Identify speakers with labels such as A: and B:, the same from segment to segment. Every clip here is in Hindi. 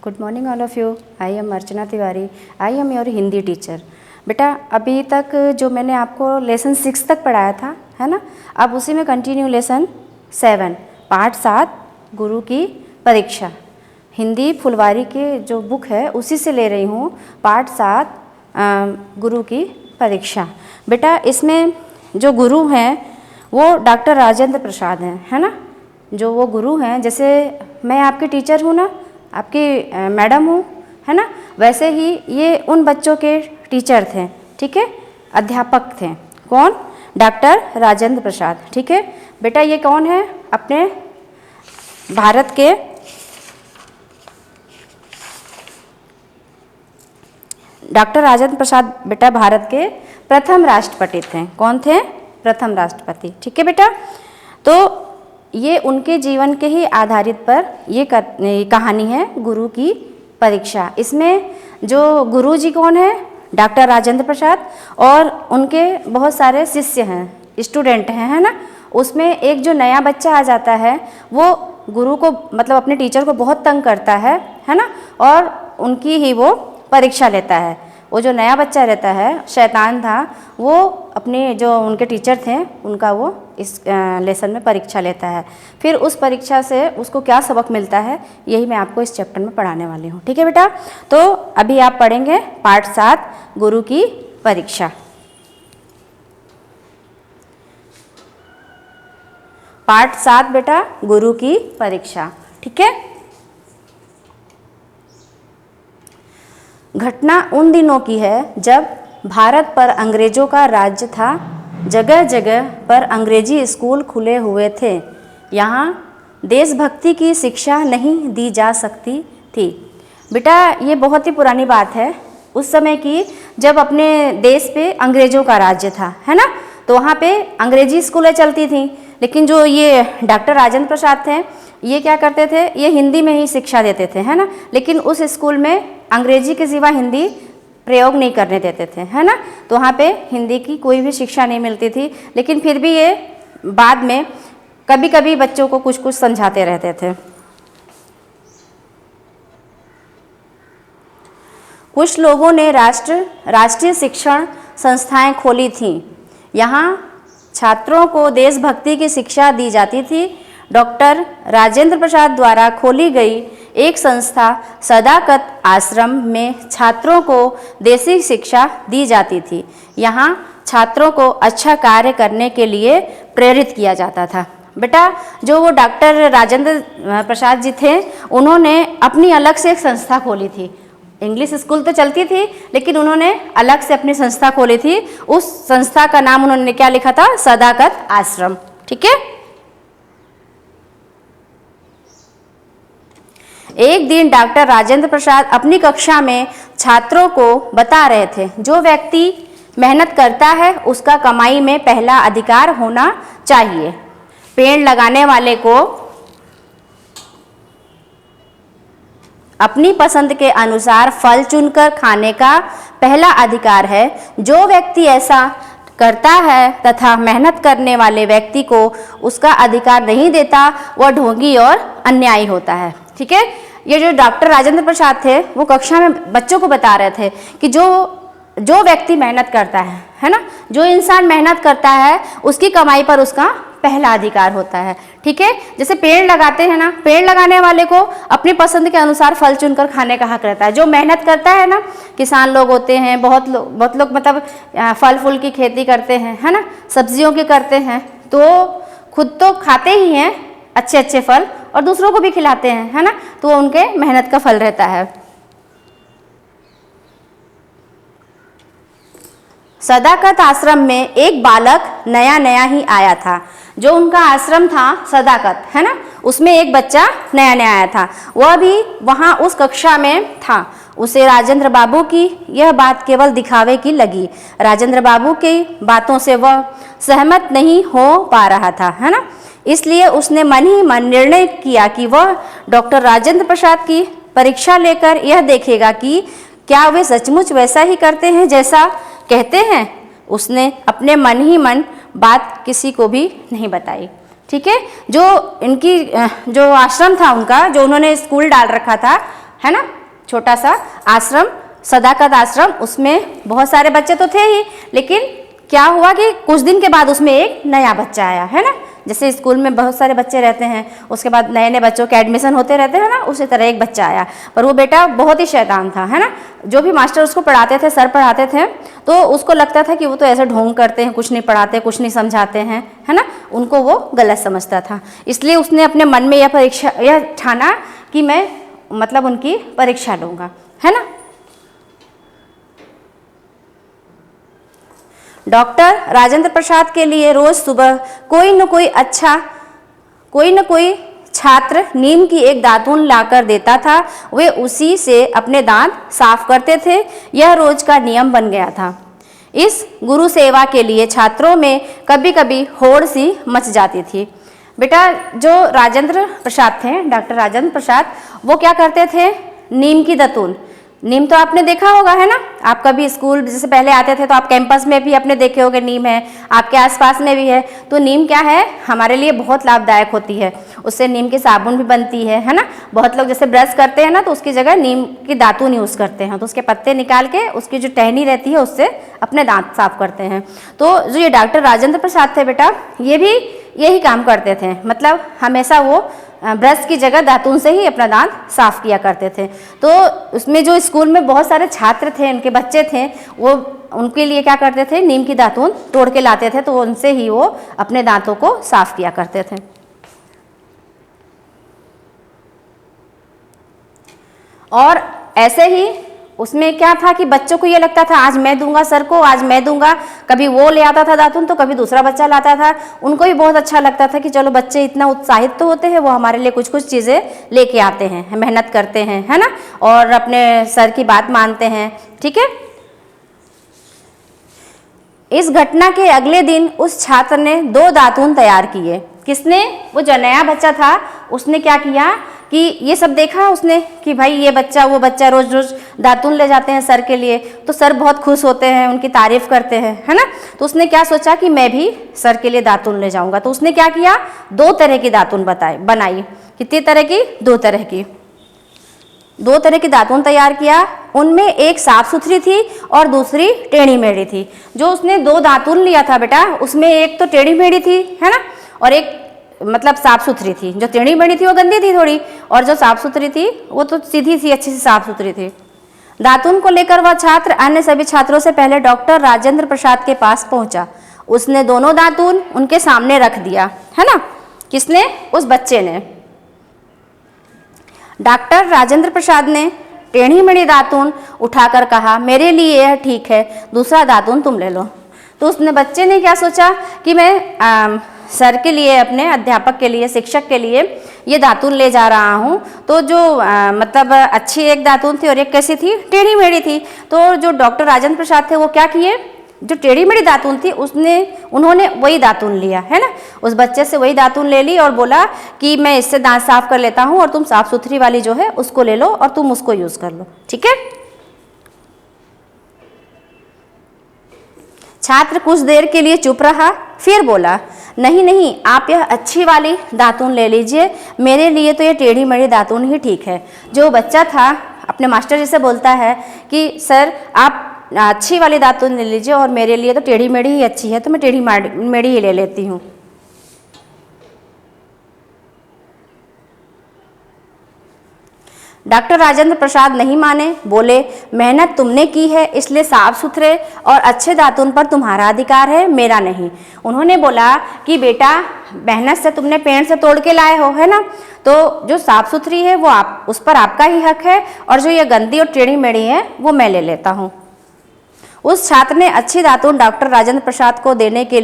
A: Good morning all of you. I am Archana Tiwari. I am your Hindi teacher. बेटा अभी तक जो मैंने आपको लेसन 6 तक पढ़ाया था, है ना, अब उसी में कंटिन्यू लेसन 7 पार्ट 7 गुरु की परीक्षा, हिंदी फुलवारी के जो बुक है उसी से ले रही हूँ। पार्ट 7 गुरु की परीक्षा। बेटा इसमें जो गुरु हैं वो डॉक्टर राजेंद्र प्रसाद हैं, है ना, जो वो गुरु हैं। जैसे मैं आपकी टीचर हूँ ना, आपकी मैडम हूँ, है ना, वैसे ही ये उन बच्चों के टीचर थे, ठीक है, अध्यापक थे। कौन? डॉक्टर राजेंद्र प्रसाद, ठीक है। बेटा ये कौन है? अपने भारत के डॉक्टर राजेंद्र प्रसाद बेटा भारत के प्रथम राष्ट्रपति थे। कौन थे? प्रथम राष्ट्रपति, ठीक है बेटा। तो ये उनके जीवन के ही आधारित पर ये कहानी है गुरु की परीक्षा। इसमें जो गुरु जी कौन है? डॉक्टर राजेंद्र प्रसाद, और उनके बहुत सारे शिष्य हैं, स्टूडेंट हैं, है ना। उसमें एक जो नया बच्चा आ जाता है वो गुरु को मतलब अपने टीचर को बहुत तंग करता है ना, और उनकी ही वो परीक्षा लेता है। वो जो नया बच्चा रहता है, शैतान था, वो अपने जो उनके टीचर थे उनका वो इस लेसन में परीक्षा लेता है। फिर उस परीक्षा से उसको क्या सबक मिलता है यही मैं आपको इस चैप्टर में पढ़ाने वाली हूँ, ठीक है बेटा। तो अभी आप पढ़ेंगे पार्ट 7 गुरु की परीक्षा। पार्ट 7 बेटा गुरु की परीक्षा, ठीक है। घटना उन दिनों की है जब भारत पर अंग्रेजों का राज्य था। जगह जगह पर अंग्रेजी स्कूल खुले हुए थे। यहाँ देशभक्ति की शिक्षा नहीं दी जा सकती थी। बेटा ये बहुत ही पुरानी बात है, उस समय की, जब अपने देश पे अंग्रेजों का राज्य था, है ना, तो वहाँ पे अंग्रेजी स्कूलें चलती थीं। लेकिन जो ये डॉक्टर राजेंद्र प्रसाद थे ये क्या करते थे? ये हिंदी में ही शिक्षा देते थे, है ना, लेकिन उस स्कूल में अंग्रेजी के सिवा हिंदी प्रयोग नहीं करने देते थे, है ना। तो वहाँ पे हिंदी की कोई भी शिक्षा नहीं मिलती थी। लेकिन फिर भी ये बाद में कभी कभी बच्चों को कुछ कुछ समझाते रहते थे। कुछ लोगों ने राष्ट्रीय शिक्षण संस्थाएं खोली थीं। यहाँ छात्रों को देशभक्ति की शिक्षा दी जाती थी। डॉक्टर राजेंद्र प्रसाद द्वारा खोली गई एक संस्था सदाकत आश्रम में छात्रों को देसी शिक्षा दी जाती थी। यहाँ छात्रों को अच्छा कार्य करने के लिए प्रेरित किया जाता था। बेटा जो वो डॉक्टर राजेंद्र प्रसाद जी थे उन्होंने अपनी अलग से एक संस्था खोली थी। इंग्लिश स्कूल तो चलती थी लेकिन उन्होंने अलग से अपनी संस्था खोली थी। उस संस्था का नाम उन्होंने क्या लिखा था? सदाकत आश्रम, ठीक है। एक दिन डॉक्टर राजेंद्र प्रसाद अपनी कक्षा में छात्रों को बता रहे थे, जो व्यक्ति मेहनत करता है उसका कमाई में पहला अधिकार होना चाहिए। पेड़ लगाने वाले को अपनी पसंद के अनुसार फल चुनकर खाने का पहला अधिकार है। जो व्यक्ति ऐसा करता है तथा मेहनत करने वाले व्यक्ति को उसका अधिकार नहीं देता वह ढोंगी और अन्यायी होता है, ठीक है। ये जो डॉक्टर राजेंद्र प्रसाद थे वो कक्षा में बच्चों को बता रहे थे कि जो व्यक्ति मेहनत करता है ना, जो इंसान मेहनत करता है उसकी कमाई पर उसका पहला अधिकार होता है, ठीक है। जैसे पेड़ लगाते हैं ना, पेड़ लगाने वाले को अपनी पसंद के अनुसार फल चुनकर खाने का हक रहता है। जो मेहनत करता है ना, किसान लोग होते हैं, बहुत लोग मतलब फल फूल की खेती करते हैं, है ना, सब्जियों की करते हैं, तो खुद तो खाते ही हैं अच्छे अच्छे फल और दूसरों को भी खिलाते हैं, है ना, तो वो उनके मेहनत का फल रहता है। सदाकत आश्रम में एक बालक नया ही आया था। जो उनका आश्रम था सदाकत, है ना, उसमें एक बच्चा नया आया था। वह भी वहाँ उस कक्षा में था। उसे राजेंद्र बाबू की यह बात केवल दिखावे की लगी। राजेंद्र बाबू की बातों से वह सहमत नहीं हो पा रहा था, है ना, इसलिए उसने मन ही मन निर्णय किया कि वह डॉक्टर राजेंद्र प्रसाद की परीक्षा लेकर यह देखेगा कि क्या वे सचमुच वैसा ही करते हैं जैसा कहते हैं। उसने अपने मन ही मन बात किसी को भी नहीं बताई, ठीक है। जो इनकी जो आश्रम था उनका, जो उन्होंने स्कूल डाल रखा था, है ना, छोटा सा आश्रम, सदाकत आश्रम, उसमें बहुत सारे बच्चे तो थे ही, लेकिन क्या हुआ कि कुछ दिन के बाद उसमें एक नया बच्चा आया, है ना। जैसे स्कूल में बहुत सारे बच्चे रहते हैं, उसके बाद नए नए बच्चों के एडमिशन होते रहते हैं ना, उसी तरह एक बच्चा आया, पर वो बेटा बहुत ही शैतान था, है ना। जो भी मास्टर उसको पढ़ाते थे, सर पढ़ाते थे, तो उसको लगता था कि वो तो ऐसे ढोंग करते हैं, कुछ नहीं पढ़ाते, कुछ नहीं समझाते हैं, है ना, उनको वो गलत समझता था। इसलिए उसने अपने मन में यह ठाना कि मैं मतलब उनकी परीक्षा लूँगा, है ना। डॉक्टर राजेंद्र प्रसाद के लिए रोज सुबह कोई न कोई छात्र नीम की एक दातून लाकर देता था। वे उसी से अपने दांत साफ करते थे। यह रोज का नियम बन गया था। इस गुरु सेवा के लिए छात्रों में कभी कभी होड़ सी मच जाती थी। बेटा जो राजेंद्र प्रसाद थे, डॉक्टर राजेंद्र प्रसाद, वो क्या करते थे, नीम की दातून, नीम तो आपने देखा होगा, है ना। आप कभी स्कूल जैसे पहले आते थे तो आप कैंपस में भी अपने देखे होंगे नीम है, आपके आसपास में भी है। तो नीम क्या है, हमारे लिए बहुत लाभदायक होती है। उससे नीम की साबुन भी बनती है ना। बहुत लोग जैसे ब्रश करते हैं ना, तो उसकी जगह नीम की दातून यूज़ करते हैं। तो उसके पत्ते निकाल के उसकी जो टहनी रहती है उससे अपने दांत साफ करते हैं। तो जो ये डॉक्टर राजेंद्र प्रसाद थे बेटा, ये भी यही काम करते थे। मतलब हमेशा वो ब्रश की जगह दातून से ही अपना दांत साफ किया करते थे। तो उसमें जो स्कूल में बहुत सारे छात्र थे, उनके बच्चे थे, वो उनके लिए क्या करते थे, नीम की दातून तोड़ के लाते थे, तो उनसे ही वो अपने दांतों को साफ किया करते थे। और ऐसे ही उसमें क्या था कि बच्चों को ये लगता था आज मैं दूंगा सर को, आज मैं दूंगा। कभी वो ले आता था दातून, तो कभी दूसरा बच्चा लाता था। उनको भी बहुत अच्छा लगता था कि चलो बच्चे इतना उत्साहित तो होते हैं, वो हमारे लिए कुछ कुछ चीज़ें लेके आते हैं, मेहनत करते हैं, है ना, और अपने सर की बात मानते हैं। ठीक है। इस घटना के अगले दिन उस छात्र ने 2 दातून तैयार किए। किसने, वो जो नया बच्चा था उसने क्या किया कि ये सब देखा उसने कि भाई ये बच्चा वो बच्चा रोज रोज दातून ले जाते हैं सर के लिए, तो सर बहुत खुश होते हैं, उनकी तारीफ करते हैं, है ना। तो उसने क्या सोचा कि मैं भी सर के लिए दातून ले जाऊंगा। तो उसने क्या किया, 2 तरह की दातून बनाई। कितनी तरह की, 2 तरह की। 2 तरह की दातून तैयार किया। उनमें एक साफ सुथरी थी और दूसरी टेढ़ी मेढ़ी थी। जो उसने 2 दातून लिया था बेटा, उसमें एक तो टेढ़ी मेढ़ी थी, है ना, और एक मतलब साफ सुथरी थी। जो टेढ़ी मेढ़ी थी वो गंदी थी थोड़ी, और जो साफ सुथरी थी वो तो सीधी सी अच्छी सी साफ सुथरी थी। दातून को लेकर वह छात्र अन्य सभी छात्रों से पहले डॉक्टर राजेंद्र प्रसाद के पास पहुंचा। उसने दोनों दातून उनके सामने रख दिया, है ना। किसने, उस बच्चे ने। डॉक्टर राजेंद्र प्रसाद ने टेढ़ी मेढ़ी दातून उठाकर कहा, मेरे लिए यह ठीक है, दूसरा दातून तुम ले लो। तो उसने बच्चे ने क्या सोचा कि मैं सर के लिए, अपने अध्यापक के लिए, शिक्षक के लिए ये दातून ले जा रहा हूँ। तो जो मतलब अच्छी एक दातून थी और एक कैसी थी, टेढ़ी मेढ़ी थी। तो जो डॉक्टर राजेंद्र प्रसाद थे वो क्या किए, जो टेढ़ी मेढ़ी दातून थी उन्होंने वही दातून लिया, है ना। उस बच्चे से वही दातून ले ली और बोला कि मैं इससे दांत साफ कर लेता हूँ और तुम साफ सुथरी वाली जो है उसको ले लो और तुम उसको यूज कर लो, ठीक है। छात्र कुछ देर के लिए चुप रहा, फिर बोला, नहीं नहीं, आप यह अच्छी वाली दातून ले लीजिए, मेरे लिए तो ये टेढ़ी मेढ़ी दातून ही ठीक है। जो बच्चा था अपने मास्टर जी से बोलता है कि सर आप अच्छी वाली दातून ले लीजिए और मेरे लिए तो टेढ़ी मेढ़ी ही अच्छी है, तो मैं टेढ़ी मेढ़ी ही ले लेती हूँ। डॉक्टर राजेंद्र प्रसाद नहीं माने, बोले, मेहनत तुमने की है इसलिए साफ सुथरे और अच्छे दातून पर तुम्हारा अधिकार है, मेरा नहीं। उन्होंने बोला कि बेटा मेहनत से तुमने पेड़ से तोड़ के लाए हो, है ना, तो जो साफ सुथरी है वो उस पर आपका ही हक है, और जो ये गंदी और टेढ़ी मेढ़ी है वो मैं ले लेता हूँ। उस छात्र ने अच्छी दातून डॉक्टर राजेंद्र प्रसाद को देने के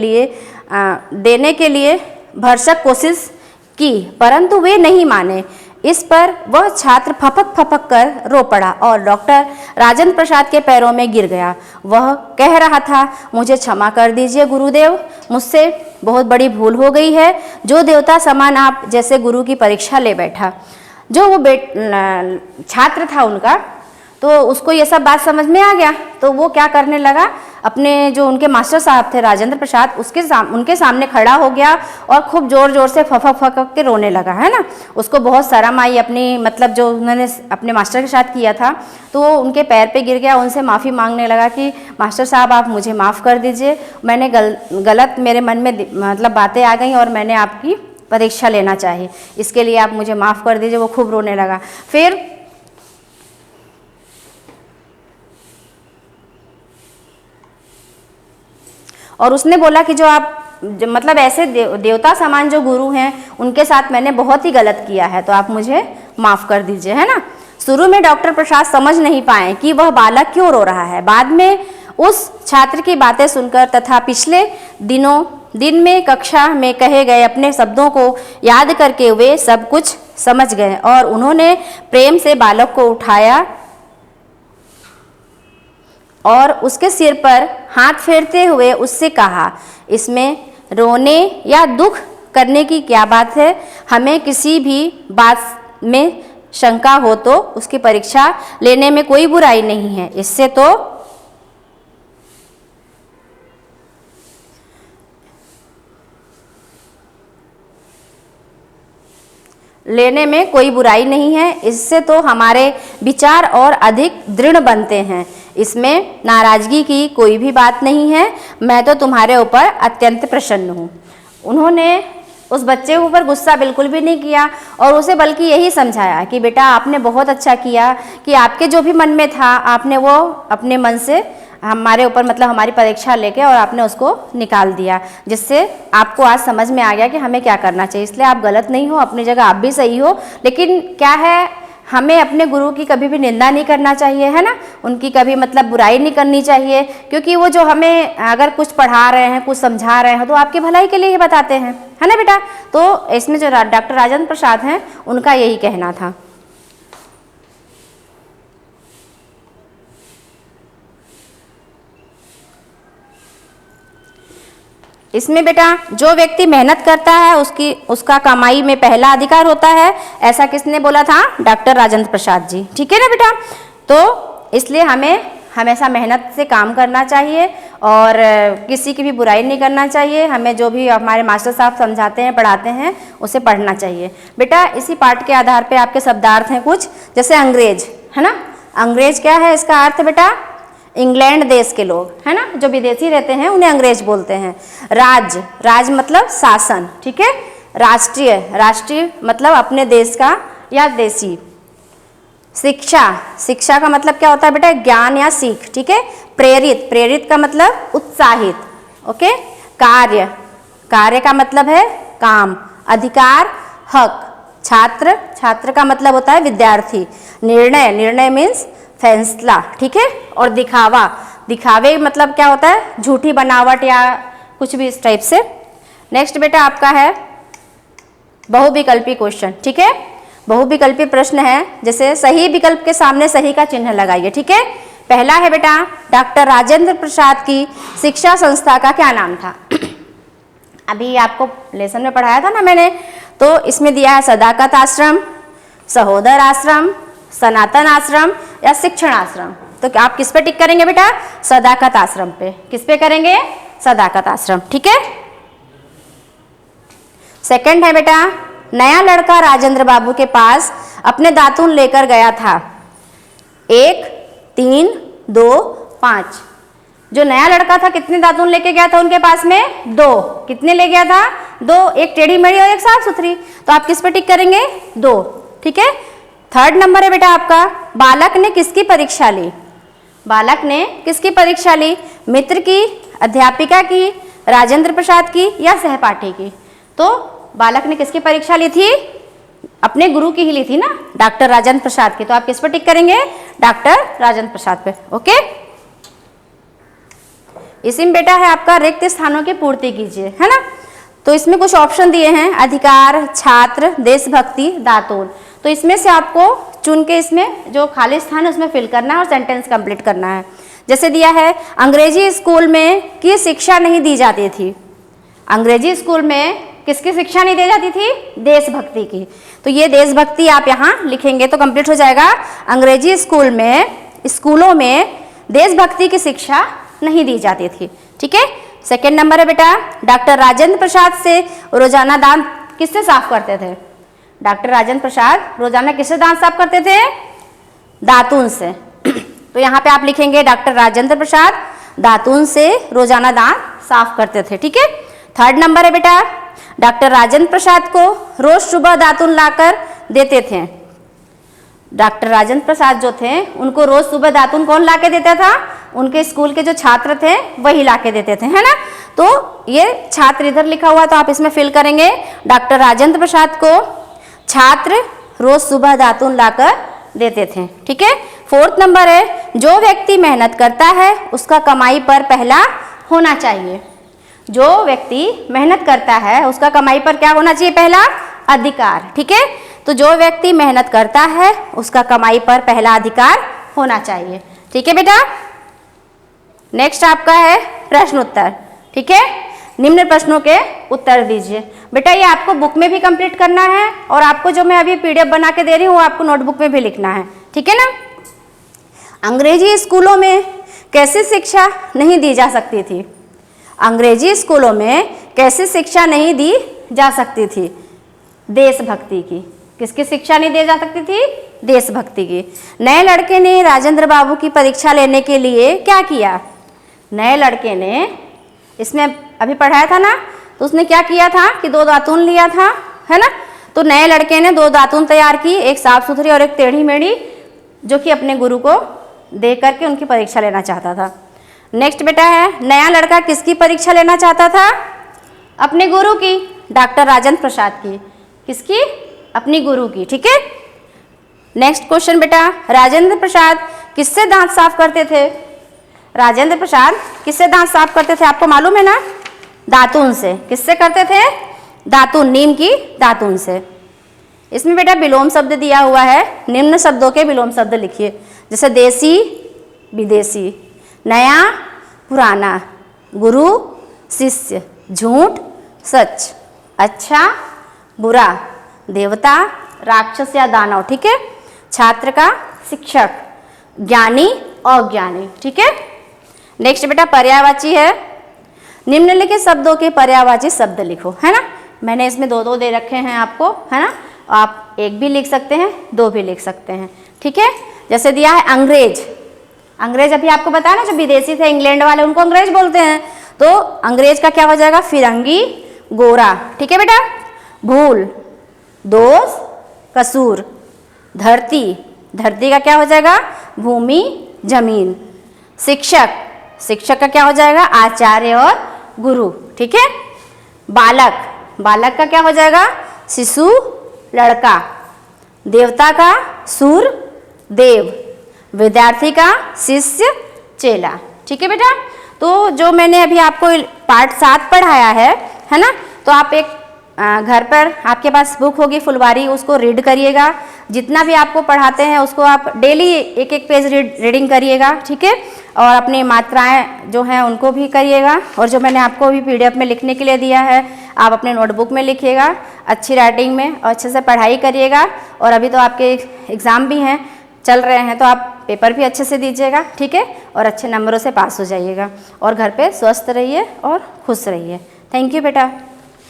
A: लिए भरसक कोशिश की, परंतु वे नहीं माने। इस पर वह छात्र फपक कर रो पड़ा और डॉक्टर राजेंद्र प्रसाद के पैरों में गिर गया। वह कह रहा था, मुझे क्षमा कर दीजिए गुरुदेव, मुझसे बहुत बड़ी भूल हो गई है। जो देवता समान आप जैसे गुरु की परीक्षा ले बैठा। जो वो छात्र था उनका, तो उसको ये सब बात समझ में आ गया, तो वो क्या करने लगा, अपने जो उनके मास्टर साहब थे राजेंद्र प्रसाद उनके सामने खड़ा हो गया और खूब ज़ोर ज़ोर से फक फक के रोने लगा, है ना। उसको बहुत शर्म आई अपनी, मतलब जो उन्होंने अपने मास्टर के साथ किया था, तो वो उनके पैर पे गिर गया, उनसे माफ़ी मांगने लगा कि मास्टर साहब आप मुझे माफ़ कर दीजिए, मैंने गलत मेरे मन में मतलब बातें आ गई और मैंने आपकी परीक्षा लेना चाहिए, इसके लिए आप मुझे माफ़ कर दीजिए। वो खूब रोने लगा। फिर और उसने बोला कि जो आप मतलब ऐसे देवता समान जो गुरु हैं उनके साथ मैंने बहुत ही गलत किया है, तो आप मुझे माफ़ कर दीजिए, है ना। शुरू में डॉक्टर प्रसाद समझ नहीं पाए कि वह बालक क्यों रो रहा है। बाद में उस छात्र की बातें सुनकर तथा पिछले दिन में कक्षा में कहे गए अपने शब्दों को याद करके वे सब कुछ समझ गए और उन्होंने प्रेम से बालक को उठाया और उसके सिर पर हाथ फेरते हुए उससे कहा, इसमें रोने या दुख करने की क्या बात है। हमें किसी भी बात में शंका हो तो उसकी परीक्षा लेने में कोई बुराई नहीं है, इससे तो लेने में कोई बुराई नहीं है, इससे तो हमारे विचार और अधिक दृढ़ बनते हैं। इसमें नाराजगी की कोई भी बात नहीं है। मैं तो तुम्हारे ऊपर अत्यंत प्रसन्न हूँ। उन्होंने उस बच्चे के ऊपर गुस्सा बिल्कुल भी नहीं किया और उसे बल्कि यही समझाया कि बेटा आपने बहुत अच्छा किया कि आपके जो भी मन में था आपने वो अपने मन से हमारे ऊपर मतलब हमारी परीक्षा लेके और आपने उसको निकाल दिया, जिससे आपको आज समझ में आ गया कि हमें क्या करना चाहिए। इसलिए आप गलत नहीं हो, अपनी जगह आप भी सही हो। लेकिन क्या है, हमें अपने गुरु की कभी भी निंदा नहीं करना चाहिए, है ना। उनकी कभी मतलब बुराई नहीं करनी चाहिए, क्योंकि वो जो हमें अगर कुछ पढ़ा रहे हैं, कुछ समझा रहे हैं तो आपकी भलाई के लिए ही बताते हैं, है ना बेटा। तो इसमें जो डॉक्टर राजेंद्र प्रसाद हैं उनका यही कहना था। इसमें बेटा जो व्यक्ति मेहनत करता है उसका कमाई में पहला अधिकार होता है, ऐसा किसने बोला था? डॉक्टर राजेंद्र प्रसाद जी, ठीक है ना बेटा। तो इसलिए हमें हमेशा मेहनत से काम करना चाहिए और किसी की भी बुराई नहीं करना चाहिए। हमें जो भी हमारे मास्टर साहब समझाते हैं, पढ़ाते हैं, उसे पढ़ना चाहिए बेटा। इसी पाठ के आधार पे आपके शब्दार्थ हैं कुछ, जैसे अंग्रेज, है ना। अंग्रेज क्या है, इसका अर्थ बेटा इंग्लैंड देश के लोग, है ना, जो विदेशी रहते हैं उन्हें अंग्रेज बोलते हैं। राज मतलब शासन, ठीक है। राष्ट्रीय मतलब अपने देश का या देशी। शिक्षा का मतलब क्या होता है बेटा? ज्ञान या सीख, ठीक है। प्रेरित का मतलब उत्साहित, ओके। कार्य का मतलब है काम। अधिकार, हक। छात्र का मतलब होता है विद्यार्थी। निर्णय मीन्स फैसला, ठीक है। और दिखावे मतलब क्या होता है? झूठी बनावट या कुछ भी इस टाइप से। नेक्स्ट बेटा आपका है बहुविकल्पी क्वेश्चन, ठीक है। बहुविकल्पी प्रश्न है, जैसे सही विकल्प के सामने सही का चिन्ह लगाइए, ठीक है। पहला है बेटा, डॉक्टर राजेंद्र प्रसाद की शिक्षा संस्था का क्या नाम था? अभी आपको लेसन में पढ़ाया था ना मैंने, तो इसमें दिया है सदाकत आश्रम, सहोदर आश्रम, सनातन आश्रम या शिक्षण आश्रम। तो आप किस पे टिक करेंगे बेटा? सदाकत आश्रम पे। किस पे करेंगे? सदाकत आश्रम, ठीक है। सेकंड है बेटा, नया लड़का राजेंद्र बाबू के पास अपने दातून लेकर गया था। 1, 3, 2, 5। जो नया लड़का था कितने दातून लेके गया था उनके पास में? 2। कितने ले गया था? 2। एक टेढ़ी मेढ़ी और एक साफ सुथरी। तो आप किस पे टिक करेंगे? 2, ठीक है। थर्ड नंबर है बेटा आपका, बालक ने किसकी परीक्षा ली? बालक ने किसकी परीक्षा ली? मित्र की, अध्यापिका की, राजेंद्र प्रसाद की या सहपाठी की? तो बालक ने किसकी परीक्षा ली थी? अपने गुरु की ही ली थी ना, डॉक्टर राजेंद्र प्रसाद की। तो आप किस पर टिक करेंगे? डॉक्टर राजेंद्र प्रसाद पे, ओके। इसी में बेटा है आपका रिक्त स्थानों की पूर्ति कीजिए, है ना। तो इसमें कुछ ऑप्शन दिए हैं, अधिकार, छात्र, देशभक्ति, दातून। तो इसमें से आपको चुन के इसमें जो खाली स्थान है उसमें फिल करना है और सेंटेंस कंप्लीट करना है। जैसे दिया है, अंग्रेजी स्कूल में की शिक्षा नहीं दी जाती थी। अंग्रेजी स्कूल में किसकी शिक्षा नहीं दी जाती थी? देशभक्ति की। तो ये देशभक्ति आप यहाँ लिखेंगे तो कंप्लीट हो जाएगा। अंग्रेजी स्कूलों में देशभक्ति की शिक्षा नहीं दी जाती थी। ठीक है, सेकंड नंबर है बेटा, डॉक्टर राजेंद्र प्रसाद से रोजाना दांत किससे साफ करते थे? डॉक्टर राजेंद्र प्रसाद रोजाना किससे दांत साफ करते थे? दातून से। तो यहाँ पे आप लिखेंगे डॉक्टर राजेंद्र प्रसाद दातून से रोजाना दांत साफ करते थे। ठीक है, थर्ड नंबर है बेटा, डॉक्टर राजेंद्र प्रसाद को रोज सुबह दातून लाकर देते थे। डॉक्टर राजेंद्र प्रसाद जो थे उनको रोज सुबह दातून कौन ला के देता था? उनके स्कूल के जो छात्र थे वही ला के देते थे, है ना। तो ये छात्र इधर लिखा हुआ तो आप इसमें फिल करेंगे, डॉक्टर राजेंद्र प्रसाद को छात्र रोज सुबह दातून लाकर देते थे। ठीक है, फोर्थ नंबर है, जो व्यक्ति मेहनत करता है उसका कमाई पर पहला होना चाहिए। जो व्यक्ति मेहनत करता है उसका कमाई पर क्या होना चाहिए? पहला अधिकार। ठीक है, तो जो व्यक्ति मेहनत करता है उसका कमाई पर पहला अधिकार होना चाहिए। ठीक है बेटा, नेक्स्ट आपका है प्रश्न उत्तर। ठीक है, निम्न प्रश्नों के उत्तर दीजिए। बेटा ये आपको बुक में भी कंप्लीट करना है और आपको जो मैं अभी पीडीएफ बना के दे रही हूँ वो आपको नोटबुक में भी लिखना है। ठीक है ना। अंग्रेजी स्कूलों में कैसी शिक्षा नहीं दी जा सकती थी? अंग्रेजी स्कूलों में कैसी शिक्षा नहीं दी जा सकती थी? देशभक्ति की। किसकी शिक्षा नहीं दी जा सकती थी? देशभक्ति की। नए लड़के ने राजेंद्र बाबू की परीक्षा लेने के लिए क्या किया? नए लड़के ने, इसमें अभी पढ़ाया था ना, तो उसने क्या किया था कि 2 दातून लिया था, है ना। तो नए लड़के ने 2 दातून तैयार की, एक साफ सुथरी और एक टेढ़ी मेढ़ी, जो कि अपने गुरु को दे करके उनकी परीक्षा लेना चाहता था। नेक्स्ट बेटा है, नया लड़का किसकी परीक्षा लेना चाहता था? अपने गुरु की, डॉक्टर राजेंद्र प्रसाद की। किसकी? अपनी गुरु की। ठीक है, नेक्स्ट क्वेश्चन बेटा, राजेंद्र प्रसाद किससे दांत साफ करते थे? राजेंद्र प्रसाद किससे दांत साफ करते थे? आपको मालूम है ना, दातून से। किससे करते थे? दातून, नीम की दातून से। इसमें बेटा विलोम शब्द दिया हुआ है, निम्न शब्दों के विलोम शब्द लिखिए। जैसे देसी, विदेशी, नया, पुराना, गुरु, शिष्य, झूठ, सच, अच्छा, बुरा, देवता, राक्षस या दानव। ठीक है, छात्र का, शिक्षक, ज्ञानी, अज्ञानी। ठीक है, नेक्स्ट बेटा पर्यायवाची है। निम्नलिखित शब्दों के पर्यायवाची शब्द लिखो, है ना। मैंने इसमें 2-2 दे रखे हैं आपको, है ना। आप 1 भी लिख सकते हैं, 2 भी लिख सकते हैं। ठीक है, जैसे दिया है अंग्रेज। अंग्रेज अभी आपको बताया ना, जो विदेशी थे इंग्लैंड वाले, उनको अंग्रेज बोलते हैं। तो अंग्रेज का क्या हो जाएगा? फिरंगी, गोरा। ठीक है बेटा। भूल, दोष, कसूर। धरती, धरती का क्या हो जाएगा? भूमि, जमीन। शिक्षक, शिक्षक का क्या हो जाएगा? आचार्य और गुरु। ठीक है। बालक, बालक का क्या हो जाएगा? शिशु, लड़का। देवता का सूर, देव। विद्यार्थी का शिष्य, चेला। ठीक है बेटा। तो जो मैंने अभी आपको पार्ट 7 पढ़ाया है ना, तो आप एक घर पर आपके पास बुक होगी फुलवारी, उसको रीड करिएगा। जितना भी आपको पढ़ाते हैं उसको आप डेली 1-1 पेज रीडिंग करिएगा। ठीक है, और अपनी मात्राएं जो हैं उनको भी करिएगा। और जो मैंने आपको अभी पीडीएफ में लिखने के लिए दिया है, आप अपने नोटबुक में लिखिएगा अच्छी राइटिंग में, और अच्छे से पढ़ाई करिएगा। और अभी तो आपके एग्ज़ाम भी हैं, चल रहे हैं, तो आप पेपर भी अच्छे से दीजिएगा। ठीक है, और अच्छे नंबरों से पास हो जाइएगा। और घर पे स्वस्थ रहिए और खुश रहिए। थैंक यू बेटा।